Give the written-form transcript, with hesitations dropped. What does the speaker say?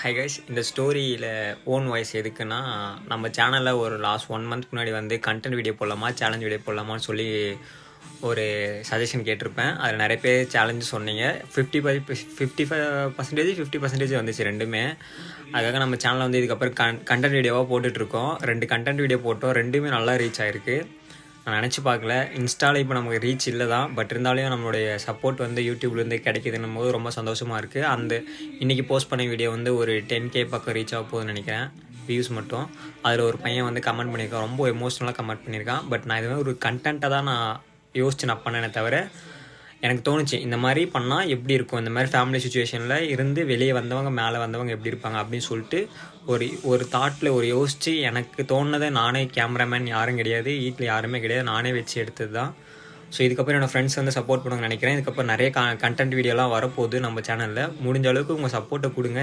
Hi guys, இந்த ஸ்டோரியில் own voice எதுக்குன்னா, நம்ம சேனலில் ஒரு லாஸ்ட் 1 மந்த் முன்னாடி வந்து கண்டென்ட் வீடியோ போடலாமா, சேலஞ்ச் வீடியோ போடலாமான்னு சொல்லி ஒரு சஜஷன் கேட்டிருப்பேன். அதில் நிறைய பேர் சேலஞ்சு சொன்னீங்க. 55% 50% வந்துச்சு ரெண்டுமே. அதுக்காக நம்ம சேனலில் வந்து இதுக்கப்புறம் கண்டென்ட் வீடியோவாக போட்டுட்ருக்கோம். 2 கண்டென்ட் வீடியோ போட்டோம், ரெண்டுமே நல்லா ரீச் ஆகிருக்கு. நான் நினச்சி பார்க்கல. இன்ஸ்டாவில் இப்போ நமக்கு ரீச் இல்லை தான், பட் இருந்தாலும் நம்மளுடைய சப்போர்ட் வந்து யூடியூப்லேருந்து கிடைக்குதுன்னும் போது ரொம்ப சந்தோஷமாக இருக்குது. அந்த இன்றைக்கி போஸ்ட் பண்ண வீடியோ வந்து ஒரு 10K பக்கம் ரீச் ஆக போகுதுன்னு நினைக்கிறேன், வியூஸ் மட்டும். அதில் ஒரு பையன் வந்து கமெண்ட் பண்ணியிருக்கான், ரொம்ப எமோஷ்னலாக கமெண்ட் பண்ணியிருக்கான். பட் நான் இதுமாதிரி ஒரு கண்டென்ட்டை தான் நான் யோசித்து நான் பண்ணேனே தவிர, எனக்கு தோணுச்சு இந்த மாதிரி பண்ணால் எப்படி இருக்கும், இந்த மாதிரி ஃபேமிலி சுச்சுவேஷனில் இருந்து வெளியே வந்தவங்க மேலே வந்தவங்க எப்படி இருப்பாங்க அப்படின்னு சொல்லிட்டு ஒரு தாட்டில் யோசித்து எனக்கு தோணுனதை நானே, கேமராமேன் யாரும் கிடையாது, வீட்டில் யாருமே கிடையாது, நானே வச்சு எடுத்தது தான். ஸோ இதுக்கப்புறம் என்னோடய ஃப்ரெண்ட்ஸ் வந்து சப்போர்ட் பண்ணுவாங்கன்னு நினைக்கிறேன். இதுக்கப்புறம் நிறைய கண்டென்ட் வீடியோலாம் வரப்போகுது நம்ம சேனலில். முடிஞ்ச அளவுக்கு உங்கள் சப்போர்ட்டை கொடுங்க.